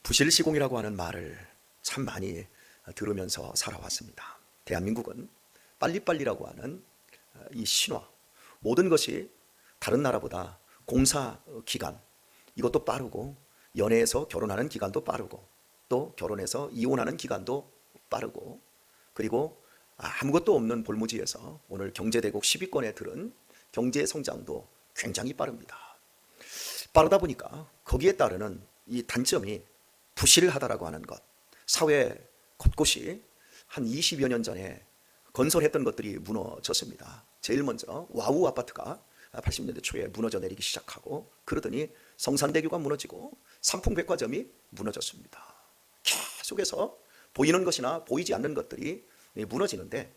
부실시공이라고 하는 말을 참 많이 들으면서 살아왔습니다. 대한민국은 빨리빨리라고 하는 이 신화, 모든 것이 다른 나라보다 공사 기간 이것도 빠르고, 연애해서 결혼하는 기간도 빠르고, 또 결혼해서 이혼하는 기간도 빠르고, 그리고 아무것도 없는 볼무지에서 오늘 경제대국 10위권에 들은 경제 성장도 굉장히 빠릅니다. 빠르다 보니까 거기에 따르는 이 단점이 부실하다라고 하는 것, 사회 곳곳이 한 20여 년 전에 건설했던 것들이 무너졌습니다. 제일 먼저 와우 아파트가 80년대 초에 무너져 내리기 시작하고, 그러더니 성산대교가 무너지고 삼풍백화점이 무너졌습니다. 계속해서 보이는 것이나 보이지 않는 것들이 무너지는데,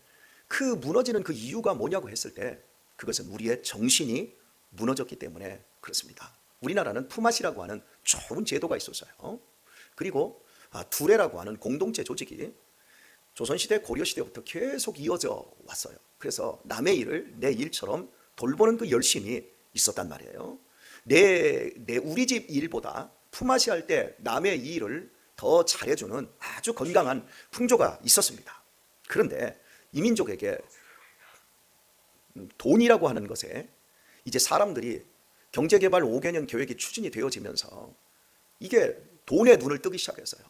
그 무너지는 그 이유가 뭐냐고 했을 때 그것은 우리의 정신이 무너졌기 때문에 그렇습니다. 우리나라는 품앗이라고 하는 좋은 제도가 있었어요. 그리고 두레라고 하는 공동체 조직이 조선시대 고려시대부터 계속 이어져 왔어요. 그래서 남의 일을 내 일처럼 돌보는 그 열심이 있었단 말이에요. 우리 집 일보다 품앗이 할 때 남의 일을 더 잘해주는 아주 건강한 풍조가 있었습니다. 그런데 이민족에게 돈이라고 하는 것에 이제 사람들이 경제개발 5개년 계획이 추진이 되어지면서 이게 돈에 눈을 뜨기 시작했어요.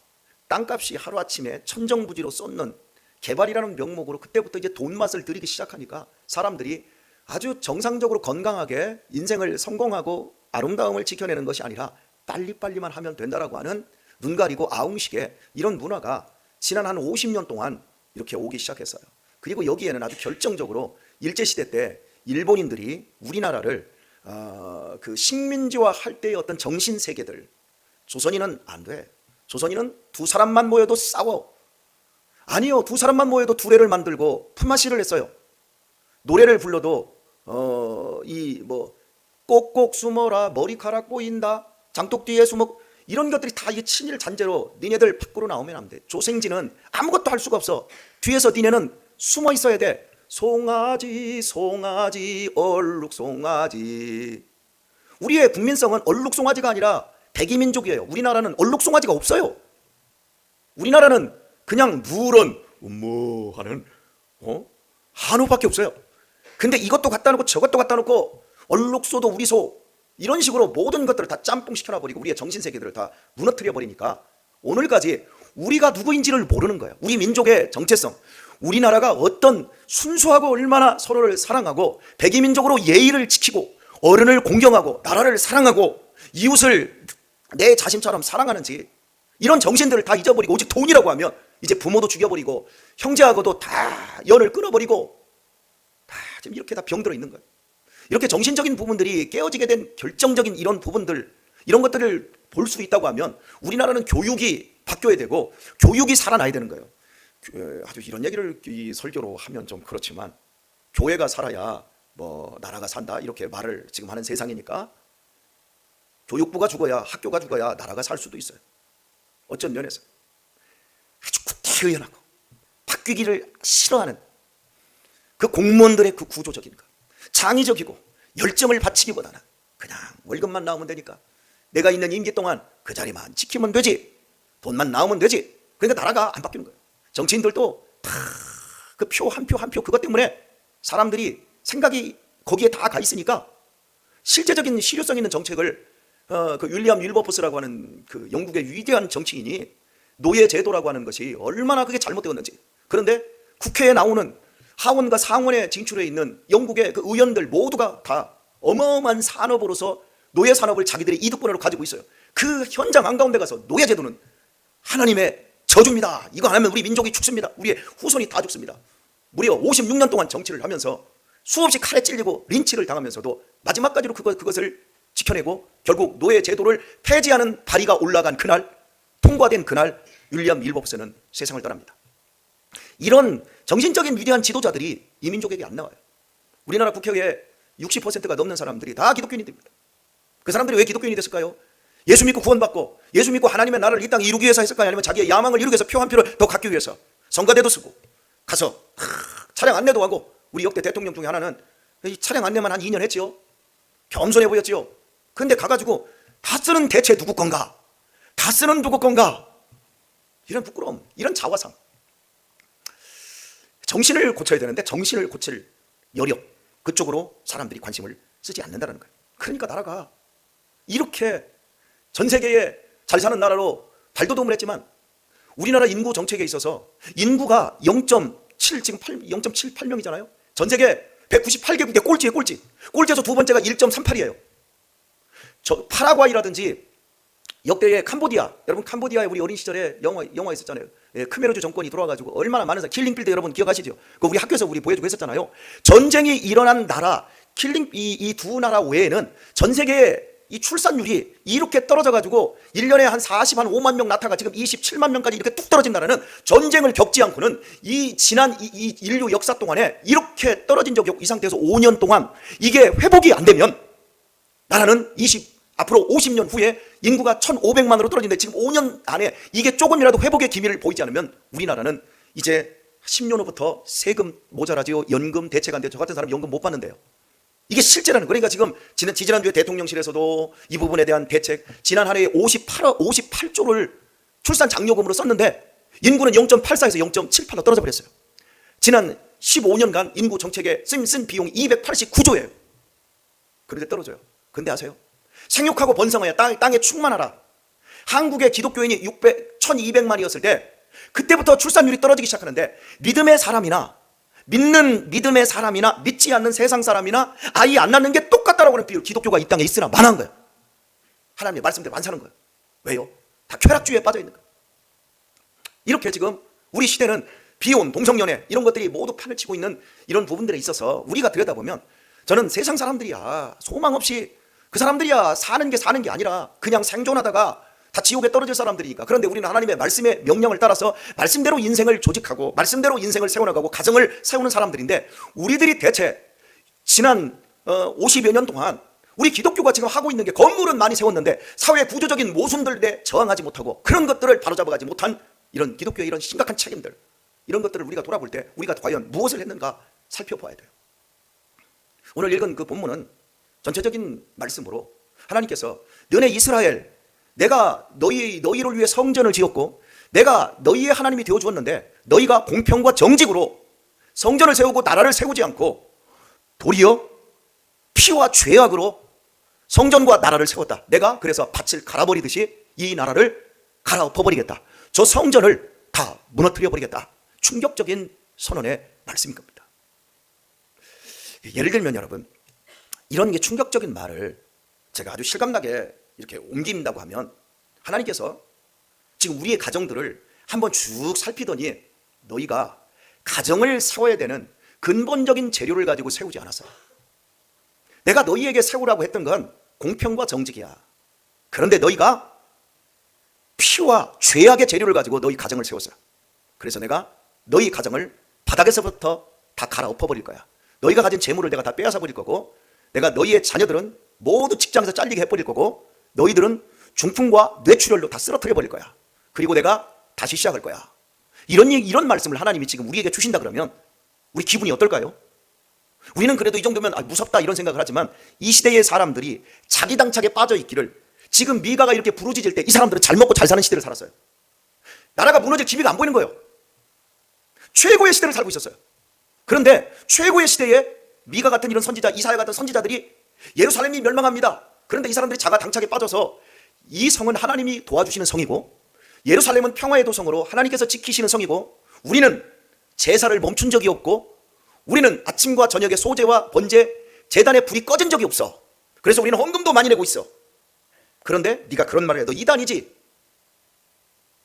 땅값이 하루아침에 천정부지로 쏟는 개발이라는 명목으로 그때부터 이제 돈 맛을 들이기 시작하니까 사람들이 아주 정상적으로 건강하게 인생을 성공하고 아름다움을 지켜내는 것이 아니라 빨리빨리만 하면 된다라고 하는 눈 가리고 아웅식의 이런 문화가 지난 한 50년 동안 이렇게 오기 시작했어요. 그리고 여기에는 아주 결정적으로 일제시대 때 일본인들이 우리나라를 그 식민지화 할 때의 어떤 정신세계들, 조선인은 안 돼, 조선인은 두 사람만 모여도 싸워, 아니요, 두 사람만 모여도 두레를 만들고 품앗이를 했어요. 노래를 불러도 꼭꼭 숨어라, 머리카락 보인다, 장독 뒤에 숨어, 이런 것들이 다 이 친일 잔재로 니네들 밖으로 나오면 안 돼. 조생지는 아무것도 할 수가 없어. 뒤에서 니네는 숨어 있어야 돼. 송아지 송아지 얼룩송아지. 우리의 국민성은 얼룩송아지가 아니라 대기민족이에요. 우리나라는 얼룩송아지가 없어요. 우리나라는 그냥 누런 음모 하는 한우밖에 없어요. 근데 이것도 갖다 놓고 저것도 갖다 놓고 얼룩소도 우리 소, 이런 식으로 모든 것들을 다 짬뽕 시켜놔버리고 우리의 정신세계들을 다 무너뜨려버리니까 오늘까지 우리가 누구인지를 모르는 거예요. 우리 민족의 정체성, 우리나라가 어떤 순수하고 얼마나 서로를 사랑하고 백이민족으로 예의를 지키고 어른을 공경하고 나라를 사랑하고 이웃을 내 자신처럼 사랑하는지, 이런 정신들을 다 잊어버리고 오직 돈이라고 하면 이제 부모도 죽여버리고 형제하고도 다 연을 끊어버리고 다 지금 이렇게 다 병들어 있는 거예요. 이렇게 정신적인 부분들이 깨어지게 된 결정적인 이런 부분들, 이런 것들을 볼 수 있다고 하면 우리나라는 교육이 바뀌어야 되고 교육이 살아나야 되는 거예요. 아주 이런 얘기를 이 설교로 하면 좀 그렇지만, 교회가 살아야 뭐 나라가 산다 이렇게 말을 지금 하는 세상이니까 교육부가 죽어야, 학교가 죽어야 나라가 살 수도 있어요. 어쩐 면에서 아주 구태의연하고 바뀌기를 싫어하는 그 공무원들의 그 구조적인 것, 창의적이고 열정을 바치기보다는 그냥 월급만 나오면 되니까 내가 있는 임기 동안 그 자리만 지키면 되지, 돈만 나오면 되지. 그러니까 나라가 안 바뀌는 거예요. 정치인들도 다 그 표 한 표 한 표 그것 때문에 사람들이 생각이 거기에 다 가 있으니까 실제적인 실효성 있는 정책을 그 윌리엄 윌버포스라고 하는 그 영국의 위대한 정치인이 노예제도라고 하는 것이 얼마나 그게 잘못되었는지, 그런데 국회에 나오는 하원과 상원에 진출해 있는 영국의 그 의원들 모두가 다 어마어마한 산업으로서 노예 산업을 자기들의 이득권으로 가지고 있어요. 그 현장 한가운데 가서 노예제도는 하나님의 저주입니다, 이거 안 하면 우리 민족이 죽습니다, 우리의 후손이 다 죽습니다, 무려 56년 동안 정치를 하면서 수없이 칼에 찔리고 린치를 당하면서도 마지막까지로 그것을 지켜내고 결국 노예제도를 폐지하는 발의가 올라간 그날, 통과된 그날 윌리엄 윌버포스는 세상을 떠납니다. 이런 정신적인 위대한 지도자들이 이 민족에게 안 나와요. 우리나라 국회에 60%가 넘는 사람들이 다 기독교인이 됩니다. 그 사람들이 왜 기독교인이 됐을까요? 예수 믿고 구원받고 예수 믿고 하나님의 나라를 이 땅에 이루기 위해서 했을까요? 아니면 자기의 야망을 이루기 위해서 표 한 표를 더 갖기 위해서 성가대도 쓰고 가서 차량 안내도 하고, 우리 역대 대통령 중에 하나는 이 차량 안내만 한 2년 했지요. 겸손해 보였지요. 그런데 가가지고 다스는 대체 누구 건가? 다스는 누구 건가? 이런 부끄러움, 이런 자화상. 정신을 고쳐야 되는데 정신을 고칠 여력, 그쪽으로 사람들이 관심을 쓰지 않는다는 거예요. 그러니까 나라가 이렇게 전 세계에 잘 사는 나라로 발돋움을 했지만 우리나라 인구 정책에 있어서 인구가 0.7, 지금 0.78명이잖아요. 전 세계 198개국의 꼴찌에 꼴찌. 꼴찌에서 두 번째가 1.38이에요. 저 파라과이라든지 역대의 캄보디아, 여러분 캄보디아에 우리 어린 시절에 영화 있었잖아요. 예, 크메르주 정권이 들어와가지고 얼마나 많은 사람, 킬링필드 여러분 기억하시죠? 그 우리 학교에서 우리 보여주고 했었잖아요. 전쟁이 일어난 나라, 이 두 나라 외에는 전 세계에 이 출산율이 이렇게 떨어져가지고 1년에 한 5만 명 낳다가 지금 27만 명까지 이렇게 뚝 떨어진 나라는 전쟁을 겪지 않고는 이 지난 이 인류 역사 동안에 이렇게 떨어진 적이 없고 이 상태에서 5년 동안 이게 회복이 안 되면 나라는 앞으로 50년 후에 인구가 1,500만으로 떨어지는데 지금 5년 안에 이게 조금이라도 회복의 기미를 보이지 않으면 우리나라는 이제 10년 후부터 세금 모자라지요. 연금 대책안 돼. 저 같은 사람 연금 못 받는데요. 이게 실제라는 거예요. 그러니까 지금 지난주에 대통령실에서도 이 부분에 대한 대책, 지난 한 해에 58조를 출산 장려금으로 썼는데 인구는 0.84에서 0.78로 떨어져 버렸어요. 지난 15년간 인구 정책에 쓴 비용이 289조예요. 그런데 떨어져요. 근데 아세요? 생육하고 번성하여 땅에 충만하라. 한국의 기독교인이 1200만이었을 때 그때부터 출산율이 떨어지기 시작하는데 믿음의 사람이나 믿지 않는 세상 사람이나 아이 안 낳는 게 똑같다라고 하는 비율, 기독교가 이 땅에 있으나 만한 거예요. 하나님의 말씀대로 안 사는 거예요. 왜요? 다 쾌락주의에 빠져 있는 거예요. 이렇게 지금 우리 시대는 비혼, 동성연애 이런 것들이 모두 판을 치고 있는 이런 부분들에 있어서 우리가 들여다보면 저는 세상 사람들이야 소망 없이 그 사람들이야 사는 게 아니라 그냥 생존하다가 다 지옥에 떨어질 사람들이니까. 그런데 우리는 하나님의 말씀의 명령을 따라서 말씀대로 인생을 조직하고 말씀대로 인생을 세워나가고 가정을 세우는 사람들인데 우리들이 대체 지난 50여 년 동안 우리 기독교가 지금 하고 있는 게 건물은 많이 세웠는데 사회 구조적인 모순들에 저항하지 못하고 그런 것들을 바로잡아가지 못한 이런 기독교의 이런 심각한 책임들, 이런 것들을 우리가 돌아볼 때 우리가 과연 무엇을 했는가 살펴봐야 돼요. 오늘 읽은 그 본문은 전체적인 말씀으로 하나님께서 너네 이스라엘, 내가 너희를 위해 성전을 지었고 내가 너희의 하나님이 되어주었는데 너희가 공평과 정직으로 성전을 세우고 나라를 세우지 않고 도리어 피와 죄악으로 성전과 나라를 세웠다. 내가 그래서 밭을 갈아버리듯이 이 나라를 갈아엎어버리겠다. 저 성전을 다 무너뜨려버리겠다. 충격적인 선언의 말씀인 겁니다. 예를 들면 여러분, 이런 게 충격적인 말을 제가 아주 실감나게 이렇게 옮긴다고 하면 하나님께서 지금 우리의 가정들을 한번 쭉 살피더니 너희가 가정을 세워야 되는 근본적인 재료를 가지고 세우지 않았어요. 내가 너희에게 세우라고 했던 건 공평과 정직이야. 그런데 너희가 피와 죄악의 재료를 가지고 너희 가정을 세웠어요. 그래서 내가 너희 가정을 바닥에서부터 다 갈아엎어 버릴 거야. 너희가 가진 재물을 내가 다 빼앗아 버릴 거고 내가 너희의 자녀들은 모두 직장에서 잘리게 해버릴 거고 너희들은 중풍과 뇌출혈로 다 쓰러뜨려 버릴 거야. 그리고 내가 다시 시작할 거야. 이런 말씀을 하나님이 지금 우리에게 주신다 그러면 우리 기분이 어떨까요? 우리는 그래도 이 정도면 무섭다 이런 생각을 하지만 이 시대의 사람들이 자기당착에 빠져 있기를 지금 미가가 이렇게 부르짖을 때 이 사람들은 잘 먹고 잘 사는 시대를 살았어요. 나라가 무너질 기미가 안 보이는 거예요. 최고의 시대를 살고 있었어요. 그런데 최고의 시대에 미가 같은 이런 선지자, 이사야 같은 선지자들이 예루살렘이 멸망합니다. 그런데 이 사람들이 자가당착에 빠져서 이 성은 하나님이 도와주시는 성이고 예루살렘은 평화의 도성으로 하나님께서 지키시는 성이고 우리는 제사를 멈춘 적이 없고 우리는 아침과 저녁에 소제와 번제, 제단에 불이 꺼진 적이 없어. 그래서 우리는 헌금도 많이 내고 있어. 그런데 네가 그런 말을 해. 너 이단이지?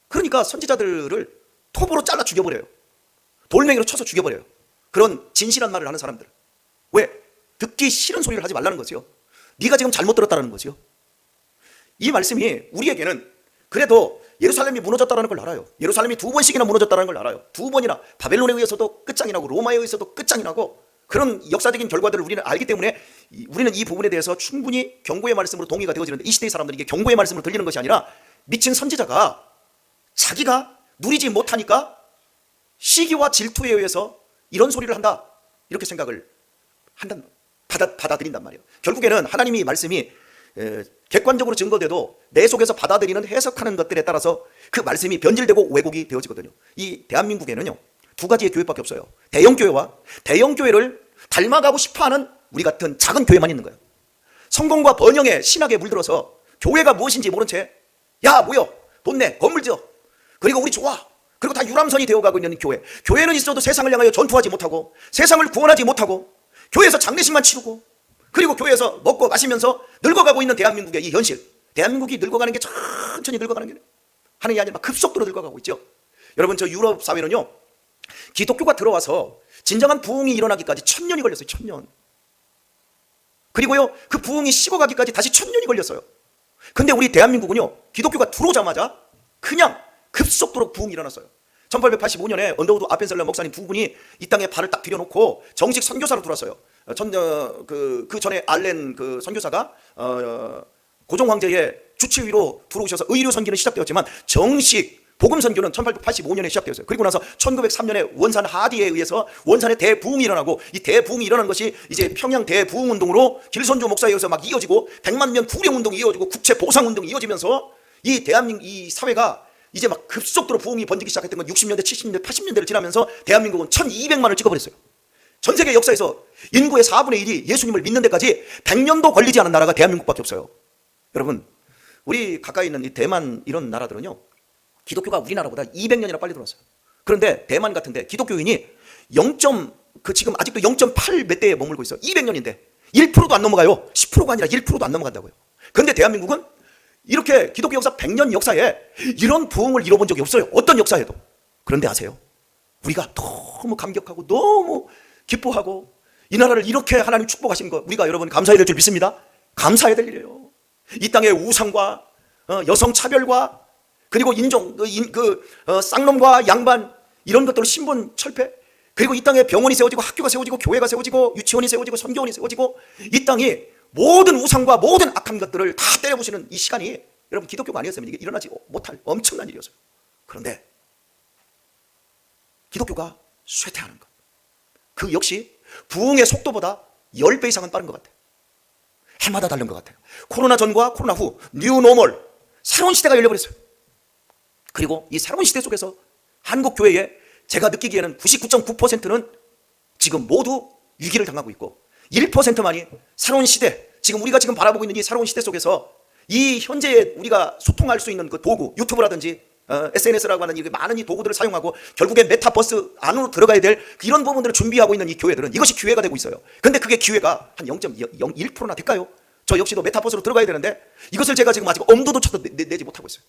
그러니까 선지자들을 톱으로 잘라 죽여버려요. 돌멩이로 쳐서 죽여버려요. 그런 진실한 말을 하는 사람들. 왜? 듣기 싫은 소리를 하지 말라는 거지요. 네가 지금 잘못 들었다는 거지요. 이 말씀이 우리에게는 그래도 예루살렘이 무너졌다는 걸 알아요. 예루살렘이 2번씩이나 무너졌다는 걸 알아요. 2번이나 바벨론에 의해서도 끝장이 나고 로마에 의해서도 끝장이 나고 그런 역사적인 결과들을 우리는 알기 때문에 우리는 이 부분에 대해서 충분히 경고의 말씀으로 동의가 되어지는데 이 시대의 사람들이 이게 경고의 말씀으로 들리는 것이 아니라 미친 선지자가 자기가 누리지 못하니까 시기와 질투에 의해서 이런 소리를 한다 이렇게 생각을 받아들인단 말이에요. 결국에는 하나님이 말씀이 객관적으로 증거돼도 내 속에서 받아들이는 해석하는 것들에 따라서 그 말씀이 변질되고 왜곡이 되어지거든요. 이 대한민국에는요, 두 가지의 교회밖에 없어요. 대형교회와 대형교회를 닮아가고 싶어하는 우리 같은 작은 교회만 있는 거예요. 성공과 번영의 신학에 물들어서 교회가 무엇인지 모른 채, 야 모여 돈 내 건물 지어, 그리고 우리 좋아, 그리고 다 유람선이 되어가고 있는 교회. 교회는 있어도 세상을 향하여 전투하지 못하고 세상을 구원하지 못하고 교회에서 장례식만 치르고, 그리고 교회에서 먹고 마시면서 늙어가고 있는 대한민국의 이 현실. 대한민국이 늙어가는 게 천천히 늙어가는 게 하는 게 아니라 막 급속도로 늙어가고 있죠. 여러분, 저 유럽 사회는요, 기독교가 들어와서 진정한 부흥이 일어나기까지 1000년이 걸렸어요. 1000년. 그리고요, 그 부흥이 식어가기까지 다시 1000년이 걸렸어요. 근데 우리 대한민국은요, 기독교가 들어오자마자 그냥 급속도로 부흥이 일어났어요. 1885년에 언더우드 아펜셀러 목사님 두 분이 이 땅에 발을 딱 들여놓고 정식 선교사로 들어왔어요. 그 전에 알렌 그 선교사가 고종 황제의 주치의로 들어오셔서 의료 선교는 시작되었지만 정식 복음 선교는 1885년에 시작되었어요. 그리고 나서 1903년에 원산 하디에 의해서 원산의 대부흥이 일어나고, 이 대부흥이 일어난 것이 이제 평양 대부흥 운동으로 길선조 목사에 의해서 막 이어지고, 100만 명 구령 운동이 이어지고 국채 보상 운동이 이어지면서 이 대한민국 이 사회가 이제 막 급속도로 부흥이 번지기 시작했던 건 60년대, 70년대, 80년대를 지나면서 대한민국은 1200만을 찍어버렸어요. 전 세계 역사에서 인구의 4분의 1이 예수님을 믿는 데까지 100년도 걸리지 않은 나라가 대한민국밖에 없어요. 여러분, 우리 가까이 있는 이 대만 이런 나라들은요, 기독교가 우리나라보다 200년이나 빨리 들어왔어요. 그런데 대만 같은데 기독교인이 지금 아직도 0.8 몇 대에 머물고 있어요. 200년인데 1%도 안 넘어가요. 10%가 아니라 1%도 안 넘어간다고요. 그런데 대한민국은 이렇게 기독교 역사 100년 역사에 이런 부흥을 이뤄본 적이 없어요. 어떤 역사에도. 그런데 아세요? 우리가 너무 감격하고 너무 기뻐하고 이 나라를 이렇게 하나님 축복하신 거, 우리가 여러분 감사해야 될 줄 믿습니다. 감사해야 될 일이에요. 이 땅의 우상과 여성 차별과 그리고 쌍놈과 양반 이런 것들로 신분 철폐, 그리고 이 땅에 병원이 세워지고 학교가 세워지고 교회가 세워지고 유치원이 세워지고 선교원이 세워지고, 이 땅이 모든 우상과 모든 악한 것들을 다 때려부시는 이 시간이 여러분 기독교가 아니었으면 이게 일어나지 못할 엄청난 일이었어요. 그런데 기독교가 쇠퇴하는 것, 그 역시 부흥의 속도보다 10배 이상은 빠른 것 같아요. 해마다 다른 것 같아요. 코로나 전과 코로나 후 뉴노멀, 새로운 시대가 열려버렸어요. 그리고 이 새로운 시대 속에서 한국 교회에 제가 느끼기에는 99.9%는 지금 모두 위기를 당하고 있고, 1%만이 새로운 시대, 지금 우리가 지금 바라보고 있는 이 새로운 시대 속에서 이 현재의 우리가 소통할 수 있는 그 도구, 유튜브라든지 SNS라고 하는 이 많은 이 도구들을 사용하고 결국에 메타버스 안으로 들어가야 될 이런 부분들을 준비하고 있는 이 교회들은 이것이 기회가 되고 있어요. 근데 그게 기회가 한 0.01%나 될까요? 저 역시도 메타버스로 들어가야 되는데 이것을 제가 지금 아직 엄두도 쳐도 내지 못하고 있어요.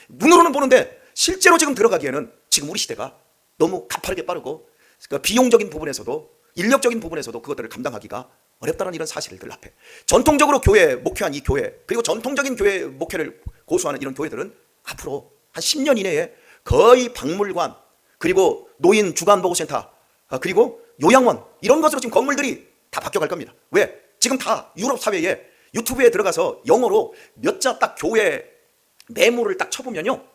눈으로는 보는데 실제로 지금 들어가기에는 지금 우리 시대가 너무 가파르게 빠르고, 그러니까 비용적인 부분에서도 인력적인 부분에서도 그것들을 감당하기가 어렵다는 이런 사실들 앞에 전통적으로 교회에 목회한 이 교회, 그리고 전통적인 교회 목회를 고수하는 이런 교회들은 앞으로 한 10년 이내에 거의 박물관, 그리고 노인 주간보고센터, 그리고 요양원, 이런 것으로 지금 건물들이 다 바뀌어갈 겁니다. 왜? 지금 다 유럽 사회에 유튜브에 들어가서 영어로 몇 자 딱 교회 매물을 딱 쳐보면요,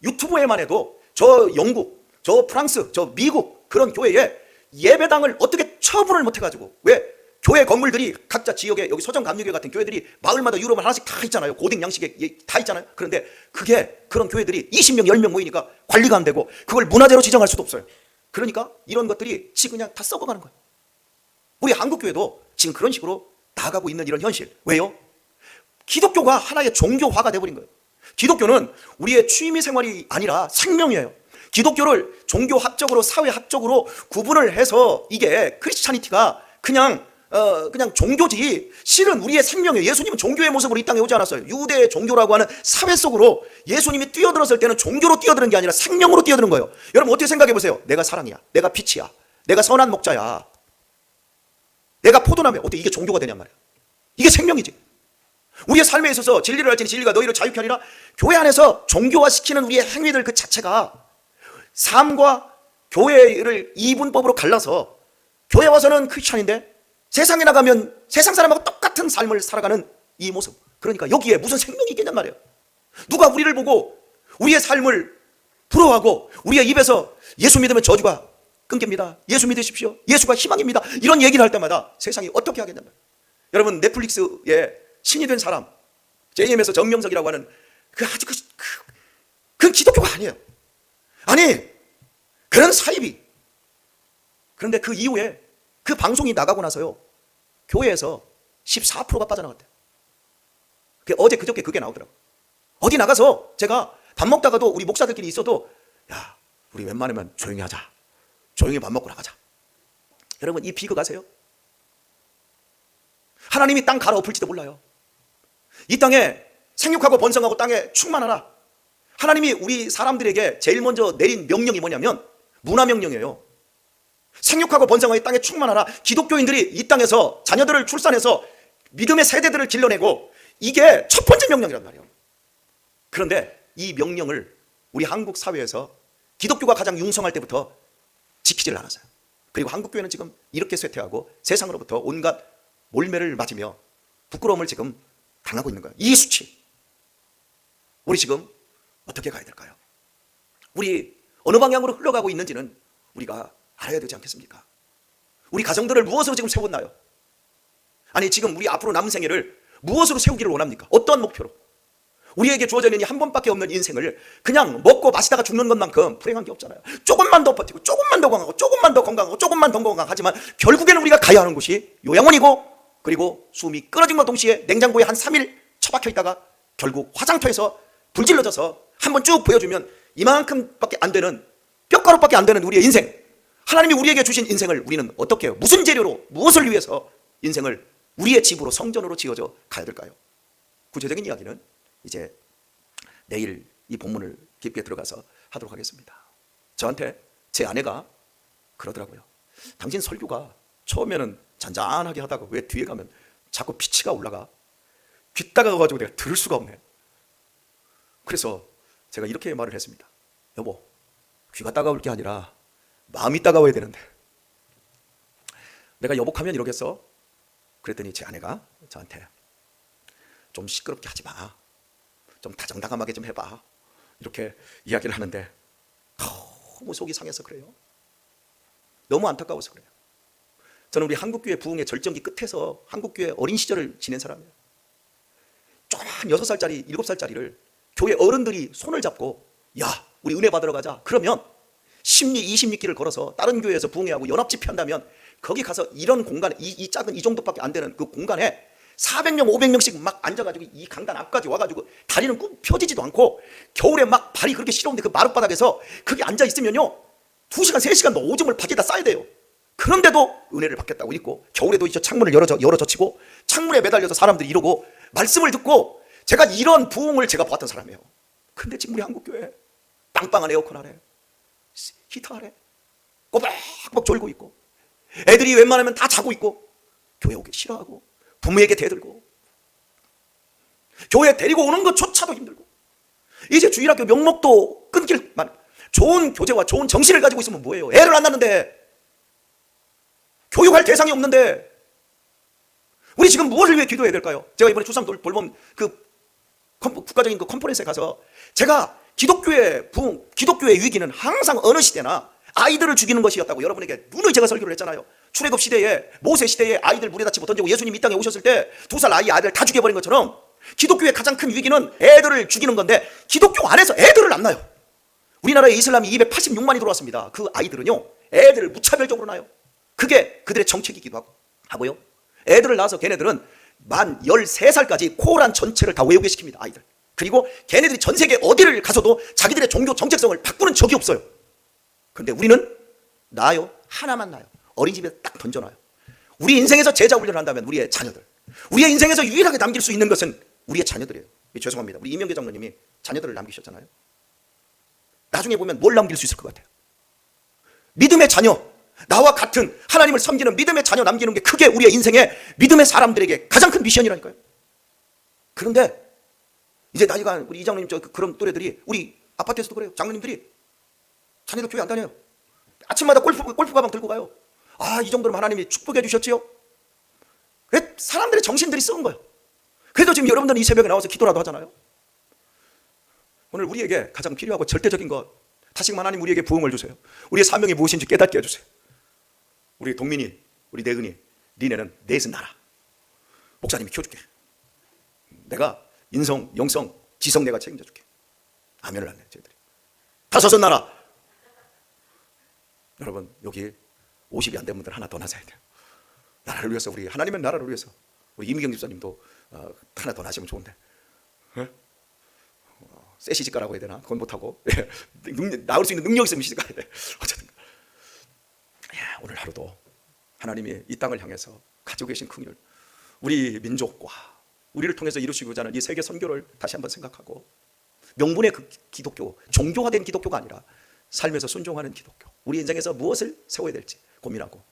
유튜브에만 해도 저 영국, 저 프랑스, 저 미국 그런 교회에 예배당을 어떻게 처분을 못해가지고, 왜? 교회 건물들이 각자 지역에, 여기 서정감리교회 같은 교회들이 마을마다 유럽은 하나씩 다 있잖아요. 고딕 양식에 다 있잖아요. 그런데 그게 그런 교회들이 20명 10명 모이니까 관리가 안 되고 그걸 문화재로 지정할 수도 없어요. 그러니까 이런 것들이 지금 그냥 다 썩어가는 거예요. 우리 한국교회도 지금 그런 식으로 나아가고 있는 이런 현실. 왜요? 기독교가 하나의 종교화가 돼버린 거예요. 기독교는 우리의 취미생활이 아니라 생명이에요. 기독교를 종교학적으로 사회학적으로 구분을 해서 이게 크리스찬이티가 그냥 종교지, 실은 우리의 생명이에요. 예수님은 종교의 모습으로 이 땅에 오지 않았어요. 유대 종교라고 하는 사회 속으로 예수님이 뛰어들었을 때는 종교로 뛰어드는 게 아니라 생명으로 뛰어드는 거예요. 여러분 어떻게 생각해 보세요. 내가 사랑이야, 내가 빛이야, 내가 선한 목자야, 내가 포도나무야. 어떻게 이게 종교가 되냔 말이야. 이게 생명이지. 우리의 삶에 있어서 진리를 알지니 진리가 너희를 자유케 하리라. 교회 안에서 종교화시키는 우리의 행위들 그 자체가 삶과 교회를 이분법으로 갈라서, 교회 와서는 크리스찬인데 세상에 나가면 세상 사람하고 똑같은 삶을 살아가는 이 모습. 그러니까 여기에 무슨 생명이 있겠냔 말이에요. 누가 우리를 보고 우리의 삶을 부러워하고 우리의 입에서 예수 믿으면 저주가 끊깁니다, 예수 믿으십시오, 예수가 희망입니다, 이런 얘기를 할 때마다 세상이 어떻게 하겠냔 말이에요. 여러분 넷플릭스에 신이 된 사람, JM에서 정명석이라고 하는 그 아주 그 기독교가 아니에요. 아니, 그런 사입이. 그런데 그 이후에 그 방송이 나가고 나서요, 교회에서 14%가 빠져나갔대요. 어제 그저께 그게 나오더라고요. 어디 나가서 제가 밥 먹다가도 우리 목사들끼리 있어도, 야, 우리 웬만하면 조용히 하자. 조용히 밥 먹고 나가자. 여러분, 이 비극 아세요? 하나님이 땅 갈아엎을지도 몰라요. 이 땅에 생육하고 번성하고 땅에 충만하라. 하나님이 우리 사람들에게 제일 먼저 내린 명령이 뭐냐면 문화명령이에요. 생육하고 번성하여 땅에 충만하라. 기독교인들이 이 땅에서 자녀들을 출산해서 믿음의 세대들을 길러내고, 이게 첫 번째 명령이란 말이에요. 그런데 이 명령을 우리 한국 사회에서 기독교가 가장 융성할 때부터 지키질 않았어요. 그리고 한국교회는 지금 이렇게 쇠퇴하고 세상으로부터 온갖 몰매를 맞으며 부끄러움을 지금 당하고 있는 거예요. 이 수치. 우리 지금 어떻게 가야 될까요? 우리 어느 방향으로 흘러가고 있는지는 우리가 알아야 되지 않겠습니까? 우리 가정들을 무엇으로 지금 세웠나요? 아니, 지금 우리 앞으로 남은 생애를 무엇으로 세우기를 원합니까? 어떤 목표로? 우리에게 주어져 있는 이 한 번밖에 없는 인생을 그냥 먹고 마시다가 죽는 것만큼 불행한 게 없잖아요. 조금만 더 버티고, 조금만 더 건강하고, 조금만 더 건강하고, 조금만 더 건강하지만 결국에는 우리가 가야 하는 곳이 요양원이고, 그리고 숨이 끊어진 것 동시에 냉장고에 한 3일 처박혀 있다가 결국 화장터에서 불질러져서 한번 쭉 보여주면 이만큼밖에 안 되는, 뼈가루밖에 안 되는 우리의 인생, 하나님이 우리에게 주신 인생을 우리는 어떻게 해요? 무슨 재료로, 무엇을 위해서 인생을 우리의 집으로, 성전으로 지어져 가야 될까요? 구체적인 이야기는 이제 내일 이 본문을 깊게 들어가서 하도록 하겠습니다. 저한테 제 아내가 그러더라고요. 당신 설교가 처음에는 잔잔하게 하다가 왜 뒤에 가면 자꾸 피치가 올라가? 귀 따가워가지고 내가 들을 수가 없네. 그래서 제가 이렇게 말을 했습니다. 여보, 귀가 따가울 게 아니라 마음이 따가워야 되는데 내가 여복하면 이러겠어? 그랬더니 제 아내가 저한테 좀 시끄럽게 하지 마. 좀 다정다감하게 좀 해봐. 이렇게 이야기를 하는데 너무 속이 상해서 그래요. 너무 안타까워서 그래요. 저는 우리 한국교회 부흥의 절정기 끝에서 한국교회 어린 시절을 지낸 사람이에요. 조그만 6살짜리, 7살짜리를 교회 어른들이 손을 잡고, 야, 우리 은혜 받으러 가자. 그러면 10리, 20리길을 걸어서 다른 교회에서 부흥회하고 연합집회 한다면 거기 가서 이런 공간에, 이 작은 이 정도밖에 안 되는 그 공간에 400명, 500명씩 막 앉아가지고 이 강단 앞까지 와가지고 다리는 꾹 펴지지도 않고 겨울에 막 발이 그렇게 시려운데 그 마룻바닥에서 거기 앉아있으면요 2시간, 3시간도 오줌을 밖에다 싸야 돼요. 그런데도 은혜를 받겠다고 있고, 겨울에도 이제 창문을 열어젖히고 창문에 매달려서 사람들이 이러고 말씀을 듣고, 제가 이런 부흥을 제가 보았던 사람이에요. 근데 지금 우리 한국교회 빵빵한 에어컨 아래, 히터 아래 꼬박꼬박 졸고 있고, 애들이 웬만하면 다 자고 있고, 교회 오기 싫어하고 부모에게 대들고, 교회 데리고 오는 것조차도 힘들고, 이제 주일학교 명목도 끊길만. 좋은 교재와 좋은 정신을 가지고 있으면 뭐예요? 애를 안 낳는데, 교육할 대상이 없는데 우리 지금 무엇을 위해 기도해야 될까요? 제가 이번에 주삼 돌봄 그 국가적인 그 컨퍼런스에 가서 제가 기독교의 부흥, 기독교의 위기는 항상 어느 시대나 아이들을 죽이는 것이었다고 여러분에게 누누이 제가 설교를 했잖아요. 출애굽 시대에, 모세 시대에 아이들 물에다 집어 던지고 예수님 이 땅에 오셨을 때 2살 아이들 다 죽여버린 것처럼 기독교의 가장 큰 위기는 애들을 죽이는 건데, 기독교 안에서 애들을 안 낳아요. 우리나라에 이슬람이 286만이 들어왔습니다. 그 아이들은요 애들을 무차별적으로 낳아요. 그게 그들의 정책이기도 하고요. 애들을 낳아서 걔네들은 만 13살까지 코란 전체를 다 외우게 시킵니다. 아이들. 그리고 걔네들이 전 세계 어디를 가서도 자기들의 종교 정체성을 바꾸는 적이 없어요. 그런데 우리는 낳아요. 하나만 낳아요. 어린이집에 딱 던져놔요. 우리 인생에서 제자 훈련을 한다면 우리의 자녀들, 우리의 인생에서 유일하게 남길 수 있는 것은 우리의 자녀들이에요. 죄송합니다. 우리 이명계 장로님이 자녀들을 남기셨잖아요. 나중에 보면 뭘 남길 수 있을 것 같아요? 믿음의 자녀, 나와 같은 하나님을 섬기는 믿음의 자녀 남기는 게 크게 우리의 인생에 믿음의 사람들에게 가장 큰 미션이라니까요. 그런데 이제 나이가, 우리 이장로님 그런 또래들이, 우리 아파트에서도 그래요. 장로님들이 자녀들 교회 안 다녀요. 아침마다 골프 가방 들고 가요. 아, 이 정도면 하나님이 축복해 주셨지요? 사람들의 정신들이 썩은 거예요. 그래도 지금 여러분들은 이 새벽에 나와서 기도라도 하잖아요. 오늘 우리에게 가장 필요하고 절대적인 것, 다시금 하나님 우리에게 부흥을 주세요. 우리의 사명이 무엇인지 깨닫게 해주세요. 우리 동민이, 우리 내은이, 니네는 넷은 나라. 목사님이 키워줄게. 내가 인성, 영성, 지성 내가 책임져 줄게. 아멘을 안 해, 저희들이. 다섯은 나라. 여러분, 여기 50이 안 된 분들 하나 더 나서야 돼요. 나라를 위해서, 우리 하나님의 나라를 위해서. 우리 이미경 집사님도 하나 더 나시면 좋은데. 새 시집가라고 해야 되나? 그건 못하고. 나올 수 있는 능력이 있으면 시집가야 돼. 어쨌든 오늘 하루도 하나님이 이 땅을 향해서 가지고 계신 긍휼, 우리 민족과 우리를 통해서 이루시고자 하는 이 세계 선교를 다시 한번 생각하고, 명분의 그 기독교, 종교화된 기독교가 아니라 삶에서 순종하는 기독교, 우리 인생에서 무엇을 세워야 될지 고민하고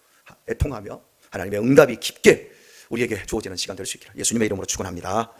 애통하며 하나님의 응답이 깊게 우리에게 주어지는 시간 될 수 있기를 예수님의 이름으로 축원합니다.